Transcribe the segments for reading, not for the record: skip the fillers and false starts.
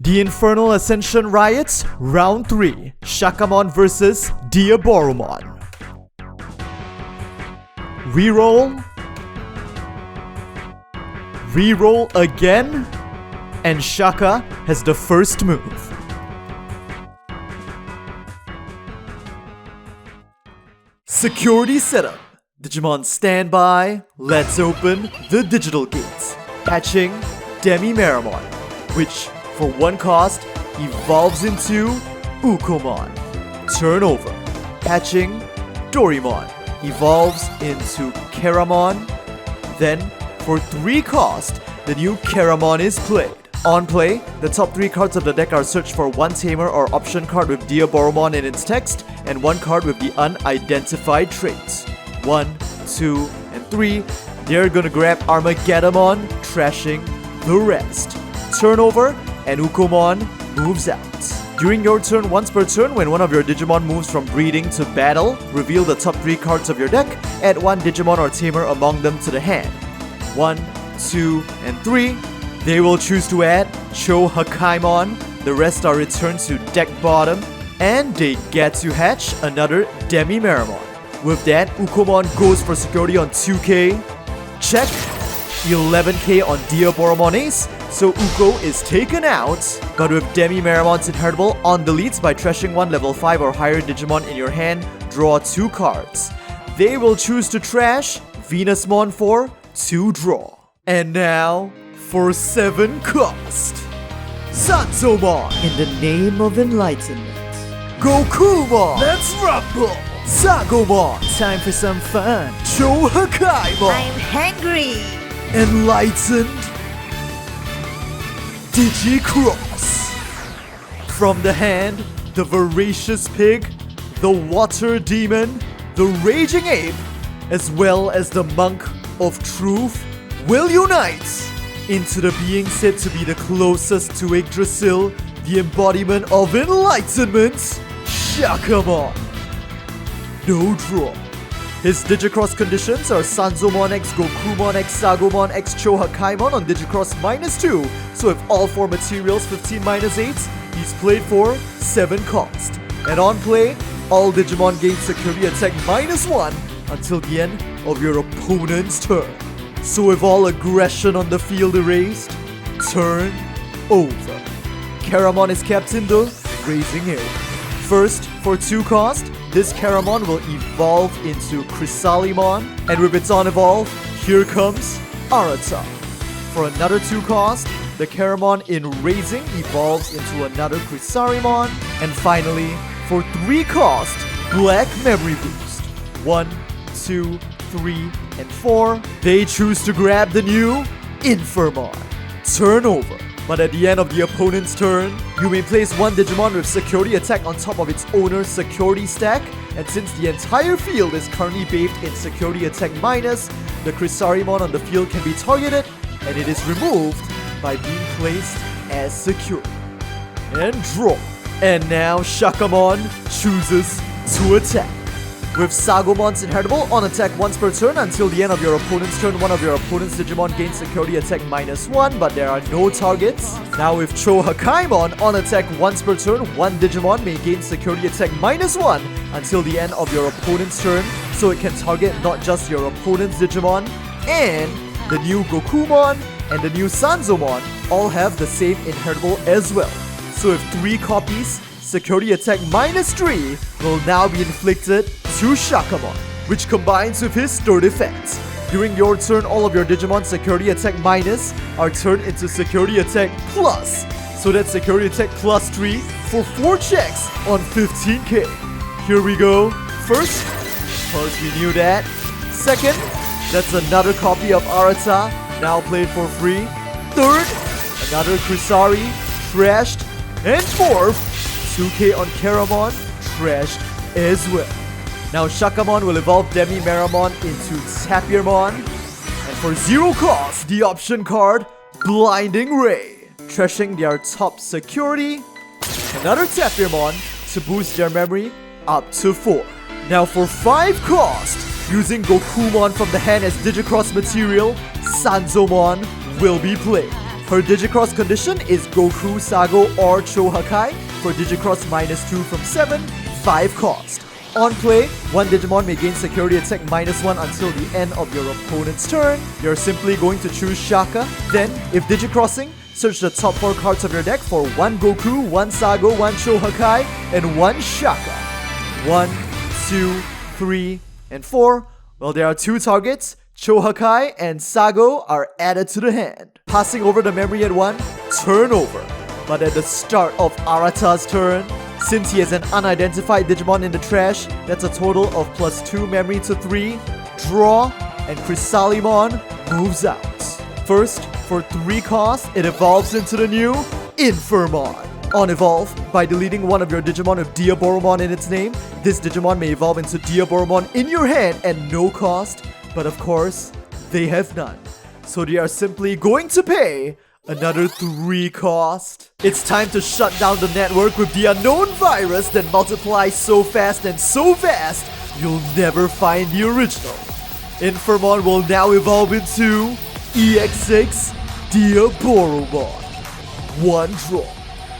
The Infernal Ascension Riot, Round 3, Shakamon vs Diaboromon. Reroll. Reroll again. And Shaka has the first move. Security setup. Digimon standby. Let's open the digital gates. Hatching Demi-Meramon, which for one cost evolves into Ukkomon. Turnover. Hatching Dorimon evolves into Keramon. Then for 3 cost, the new Keramon is played. On play, the top 3 cards of the deck are searched for 1 tamer or option card with Diaboromon in its text and 1 card with the unidentified traits. 1, 2, and 3, they're gonna grab Armageddon, trashing the rest. Turnover, and Ukkomon moves out. During your turn, once per turn, when one of your Digimon moves from breeding to battle, reveal the top 3 cards of your deck, add 1 Digimon or tamer among them to the hand. 1, 2, and 3, they will choose to add Shakamon, the rest are returned to deck bottom, and they get to hatch another Demi-Meramon. With that, Ukkomon goes for security on 2k, check, 11k on Diaboromon Ace, so Ukko is taken out, but with Demi-Meramon's inheritable on deletes by trashing 1 level 5 or higher Digimon in your hand, draw 2 cards. They will choose to trash Venusmon for 2 draw. And now, for 7 cost, Sansomon, in the name of enlightenment. Gokumon, let's rumble. Sagomon, time for some fun. Chohakaimon, I'm hungry. Enlightened DigiXros. From the hand, the voracious pig, the water demon, the raging ape, as well as the monk of truth, will unite into the being said to be the closest to Yggdrasil, the embodiment of enlightenment, Shakamon. No draw. His DigiXros conditions are Sansomon x Gokumon x Sagomon x Chohakaimon on DigiXros -2, so if all 4 materials 15 -8, he's played for 7 cost. And on play, all Digimon gain security attack -1 until the end of your opponent's turn. So if all aggression on the field erased, turn over. Keramon is kept in the Raising Air. First, for 2 cost, this Keramon will evolve into Chrysalimon, and with its on-evolve, here comes Arata. For another 2 cost, the Keramon in Raising evolves into another Chrysalimon, and finally, for 3 cost, Black Memory Boost. 1, 2, 3, and 4, they choose to grab the new Infernal. Turnover. But at the end of the opponent's turn, you may place 1 Digimon with security attack on top of its owner's security stack, and since the entire field is currently bathed in security attack minus, the Chrysalimon on the field can be targeted, and it is removed by being placed as secure. And draw. And now Shakamon chooses to attack. With Sagomon's inheritable on attack once per turn until the end of your opponent's turn, one of your opponent's Digimon gains security attack -1, but there are no targets. Now with Chohakaimon on attack once per turn, 1 Digimon may gain security attack -1 until the end of your opponent's turn, so it can target not just your opponent's Digimon, and the new Gokumon and the new Sansomon all have the same inheritable as well. So if 3 copies, security attack -3 will now be inflicted to Shakamon, which combines with his third effect. During your turn, all of your Digimon security attack minus are turned into security attack plus, so that's security attack +3 for 4 checks on 15k. Here we go. First, because we knew that. Second, that's another copy of Arata, now played for free. Third, another Chrysari, trashed. And fourth, 2k on Keramon, trashed as well. Now Shakamon will evolve Demi-Meramon into Tapirmon, and for 0 cost, the option card, Blinding Ray, trashing their top security, another Tapirmon to boost their memory up to 4. Now for 5 cost, using Gokumon from the hand as DigiXros material, Sansomon will be played. Her DigiXros condition is Goku, Sago, or Chohakai for DigiXros -2 from 7, 5 cost. On play, one Digimon may gain security attack -1 until the end of your opponent's turn. You're simply going to choose Shaka. Then, if DigiXrossing, search the top 4 cards of your deck for 1 Goku, 1 Sago, 1 Chohakai, and 1 Shaka. 1, 2, 3, and 4. Well, there are 2 targets. Chohakai and Sago are added to the hand. Passing over the memory at 1, turn over. But at the start of Arata's turn, since he has an unidentified Digimon in the trash, that's a total of +2 memory to 3, draw, and Chrysalimon moves out. First, for 3 cost, it evolves into the new Infernal. On evolve, by deleting one of your Digimon with Diaboromon in its name, this Digimon may evolve into Diaboromon in your hand at no cost, but of course, they have none. So they are simply going to pay another 3 cost. It's time to shut down the network with the unknown virus that multiplies so fast and so vast, you'll never find the original. Infernal will now evolve into EX6 Diaboromon. 1 draw.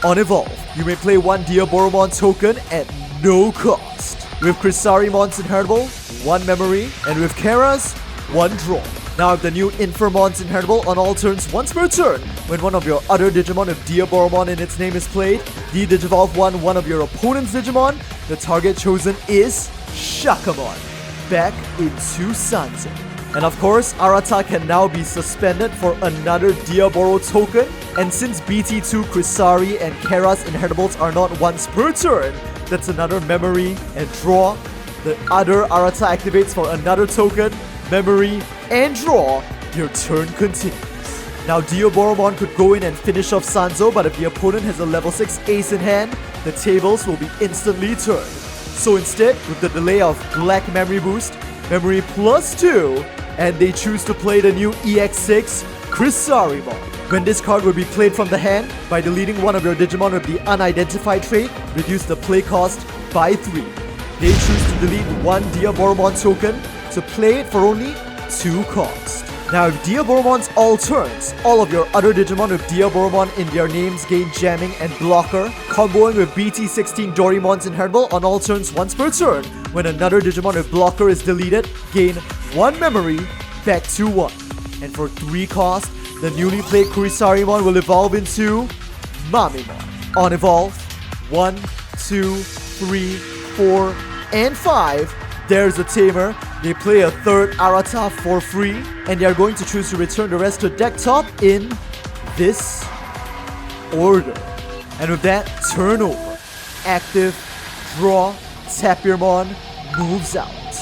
On evolve, you may play 1 Diaboromon token at no cost. With Chrysaorimon's inheritable, 1 memory, and with Kara's, 1 draw. Now if the new Infernal's inheritable on all turns once per turn, when one of your other Digimon with Diaboromon in its name is played, de-digivolve one of your opponent's Digimon, the target chosen is Shakamon, back into Sanzo. And of course, Arata can now be suspended for another Diaboro token, and since BT2, Chrysari, and Kara's inheritables are not once per turn, that's another memory and draw. The other Arata activates for another token, memory, and draw. Your turn continues. Now Diaboromon could go in and finish off Sanzo, but if the opponent has a level 6 ace in hand, the tables will be instantly turned. So instead, with the delay of Black Memory Boost, memory +2, and they choose to play the new EX6 Chrysarimon. When this card will be played from the hand, by deleting one of your Digimon with the unidentified trait, reduce the play cost by 3. They choose to delete 1 Diaboromon token to play it for only 2 cost. Now if Diaboromon's all turns, all of your other Digimon with Diaboromon in their names gain jamming and blocker, comboing with BT16 Dorimon's inheritable on all turns once per turn. When another Digimon with blocker is deleted, gain 1 memory, back to 1. And for 3 cost, the newly played Kurisarimon will evolve into Mamimon. On evolve, 1, 2, 3, 4, and 5. There's a tamer. They play a 3rd Arata for free, and they are going to choose to return the rest to deck top in this order. And with that, turn over. Active, draw, Tapirmon moves out.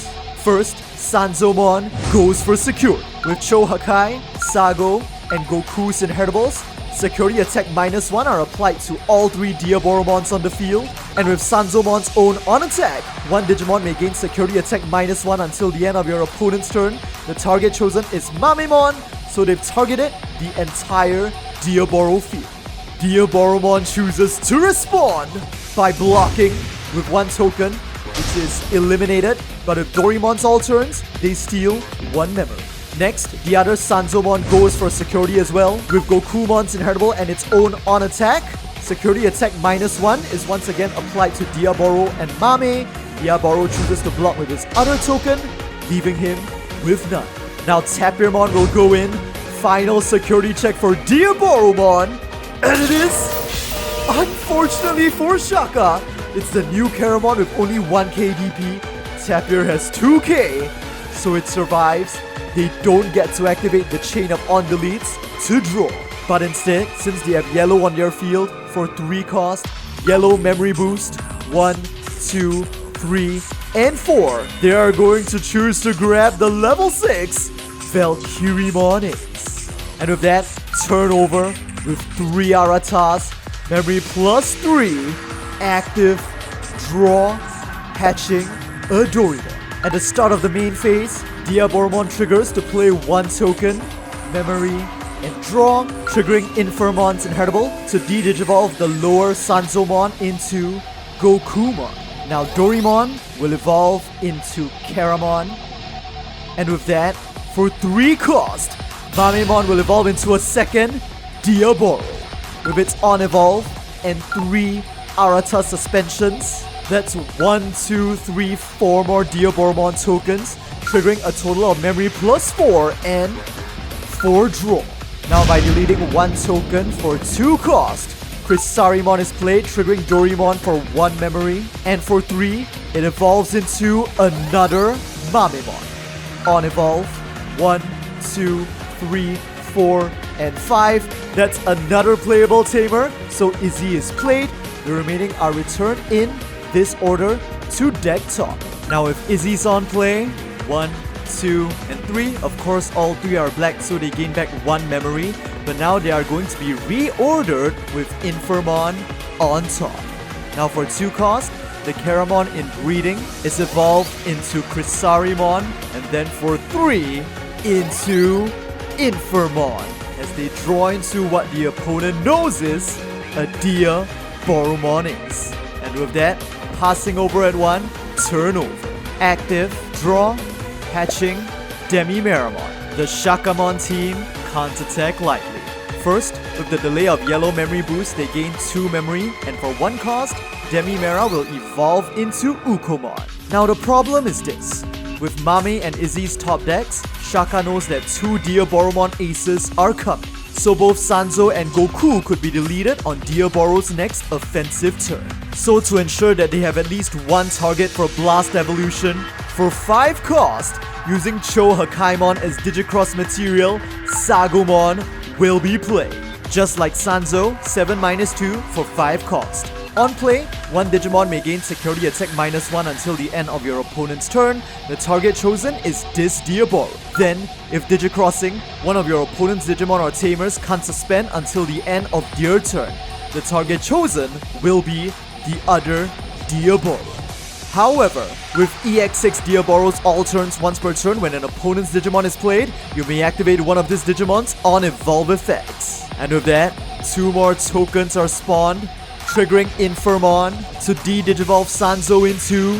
First, Sanzomon goes for secure. With Chohakai, Sago, and Goku's inheritables, security attack -1 are applied to all 3 Diaboromons on the field. And with Sanzomon's own on attack, one Digimon may gain security attack -1 until the end of your opponent's turn. The target chosen is Mamimon, so they've targeted the entire Diaboro field. Diaboromon chooses to respond by blocking with 1 token, which is eliminated, but if Dorimon's all turns, they steal 1 memory. Next, the other Sanzomon goes for security as well, with Gokumon's inheritable and its own on attack. Security attack -1 is once again applied to Diaboro and Mame. Diaboro chooses to block with his other token, leaving him with none. Now Tapirmon will go in, final security check for Diaboromon, and it is, unfortunately for Shaka, it's the new Karamon with only 1k DP. Tapir has 2k, so it survives. They don't get to activate the chain of on-deletes to draw. But instead, since they have yellow on their field, for 3 cost, yellow memory boost, 1, 2, 3, and 4, they are going to choose to grab the level 6 Valkyrimon Ace. And with that, turn over with 3 Aratas, memory +3, active, draw, hatching, a Dorimon. At the start of the main phase, Diaboromon triggers to play 1 token, memory, and draw, triggering Infernal's inheritable to de-digivolve the lower Sanzomon into Gokumon. Now Dorimon will evolve into Karamon. And with that, for 3 cost, Mamemon will evolve into a second Diaboro. With its on-evolve and 3 Arata suspensions, that's 1, 2, 3, 4 more Diaboromon tokens, triggering a total of memory plus 4 and 4 draw. Now by deleting 1 token for 2 cost, Chrysarimon is played, triggering Dorimon for 1 memory, and for 3, it evolves into another Mamemon. On evolve, 1, 2, 3, 4, and 5. That's another playable tamer, so Izzy is played. The remaining are returned in this order to deck top. Now if Izzy's on play, 1, 2, and 3, of course all 3 are black, so they gain back 1 memory, but now they are going to be reordered with Infernal on top. Now for 2 cost, the Caramon in breeding is evolved into Chrysarimon, and then for 3, into Infernal, as they draw into what the opponent knows is a Diaboromon Ace. And with that, passing over at 1, turnover. Active, draw, hatching, Demi-Meramon. The Shakamon team Counterattack lightly. First, with the delay of yellow memory boost, they gain 2 memory, and for 1 cost, Demi-Mera will evolve into Ukkomon. Now the problem is this. With Mame and Izzy's top decks, Shaka knows that 2 Diaboromon aces are coming. So both Sanzo and Goku could be deleted on Diaboro's next offensive turn. So to ensure that they have at least 1 target for Blast Evolution, for 5 cost, using Cho Hakaimon as DigiXros material, Sagomon will be played. Just like Sanzo, 7-2 for 5 cost. On play, 1 Digimon may gain security attack -1 until the end of your opponent's turn. The target chosen is this Diaboro. Then, if Digicrossing, one of your opponent's Digimon or Tamers can't suspend until the end of their turn. The target chosen will be the other Diaboro. However, with EX6 Diaboros all turns once per turn when an opponent's Digimon is played, you may activate one of these Digimons on evolve effects. And with that, 2 more tokens are spawned, triggering Infernal to de-digivolve Sanzo into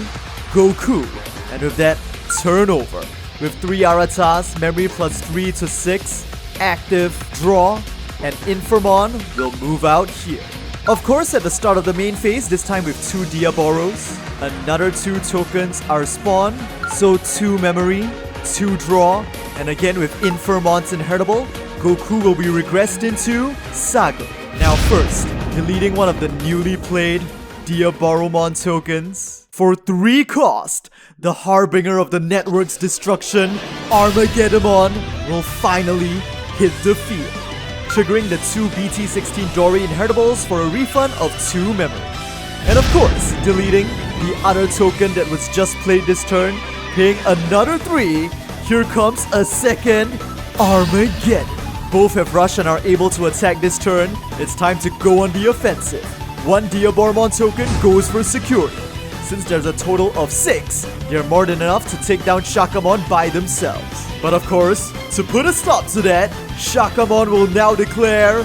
Goku. And with that, turnover. With 3 Aratas, memory plus 3 to 6, active, draw, and Infernal will move out here. Of course, at the start of the main phase, this time with 2 Diaboros, another 2 tokens are spawned, so 2 memory, 2 draw, and again with Infernal's inheritable, Goku will be regressed into Saga. Now first, deleting one of the newly played Diaboromon tokens. For 3 cost, the harbinger of the network's destruction, Armageddon, will finally hit the field, triggering the 2 BT16 Dory inheritables for a refund of 2 memory. And of course, deleting the other token that was just played this turn, paying another 3, here comes a second Armageddon. Both have rush and are able to attack this turn. It's time to go on the offensive. 1 Diaboromon token goes for security. Since there's a total of 6, they're more than enough to take down Shakamon by themselves. But of course, to put a stop to that, Shakamon will now declare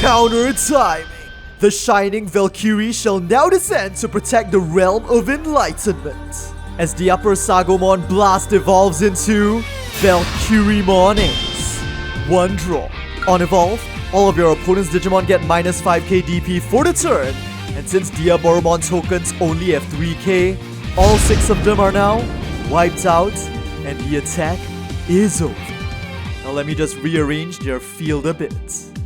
counter-timing. The Shining Valkyrie shall now descend to protect the realm of enlightenment. As the upper Sagomon blast evolves into Valkyriemon Ace. 1 draw. On evolve, all of your opponent's Digimon get minus 5k DP for the turn, and since Diaboromon tokens only have 3k, all 6 of them are now wiped out, and the attack is over. Now let me just rearrange their field a bit.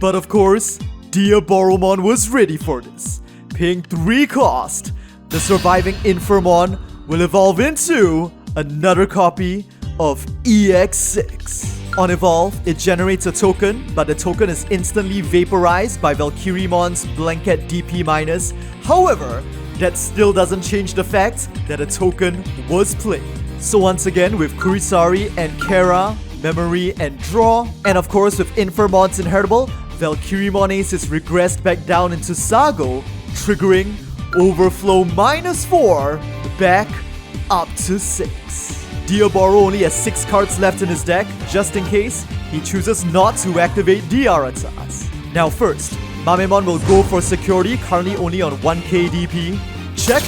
But of course, Diaboromon was ready for this. Paying 3 cost, the surviving Infernal will evolve into another copy of EX6. On evolve, it generates a token, but the token is instantly vaporized by Valkyriemon's blanket DP minus. However, that still doesn't change the fact that a token was played. So once again, with Kurisari and Kara, memory and draw, and of course with Infernal's inheritable, Valkyriemon Ace is regressed back down into Sago, triggering overflow -4 back up to 6. Diaboro only has 6 cards left in his deck, just in case he chooses not to activate the Aratas. Now first, Mamemon will go for security, currently only on 1k DP. Check!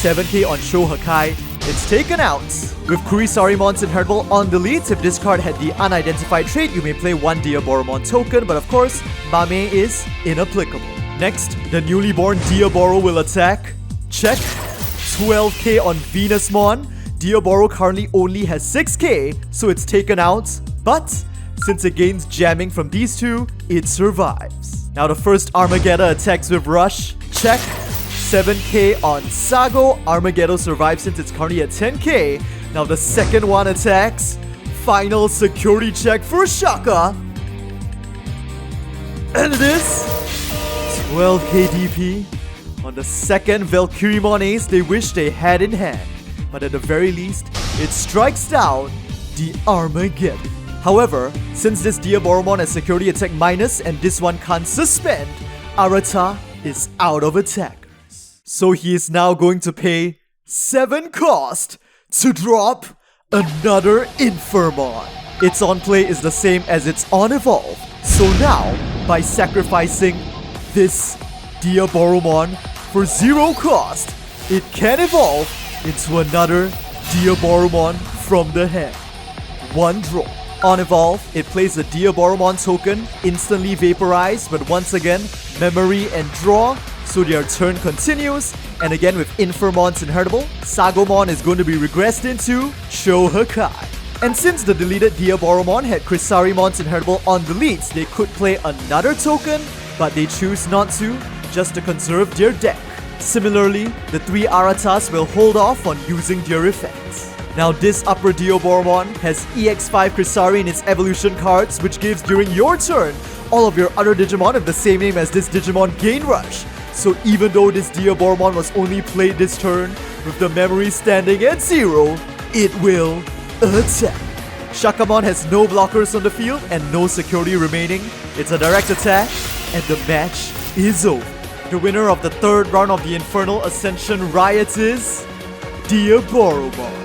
7k on Sho Hakai, it's taken out. With Kurisarimon's Inheritable on delete, if this card had the unidentified trait, you may play 1 Diaboromon token, but of course, Mame is inapplicable. Next, the newly born Diaboro will attack. Check. 12k on Venusmon. Diaboro currently only has 6k, so it's taken out. But since it gains jamming from these two, it survives. Now the first Armageddon attacks with Rush. Check. 7k on Sago. Armageddon survives since it's currently at 10k. Now the second one attacks. Final security check for Shaka. And it is 12k DP. On the second Valkyriemon Ace they wish they had in hand. But at the very least, it strikes down the Armageddon. However, since this Diaboromon has security attack minus and this one can't suspend, Arata is out of attackers. So he is now going to pay 7 cost to drop another Infernmon. Its on play is the same as its on evolve. So now, by sacrificing this Diaboromon for 0 cost, it can evolve into another Diaboromon from the hand. 1 draw. On evolve, it plays a Diaboromon token, instantly vaporized, but once again, memory and draw, so their turn continues. And again with Infernmon's Inheritable, Sagomon is going to be regressed into Shohakai. And since the deleted Diaboromon had Crisarimon's Inheritable on delete, they could play another token, but they choose not to, just to conserve their deck. Similarly, the 3 Aratas will hold off on using their effects. Now this upper Diaboromon has EX5 Crisari in its evolution cards, which gives during your turn, all of your other Digimon of the same name as this Digimon gain rush. So even though this Diaboromon was only played this turn, with the memory standing at 0, it will attack. Shakamon has no blockers on the field and no security remaining. It's a direct attack, and the match is over. The winner of the 3rd round of the Infernal Ascension Riot is Diaboromon.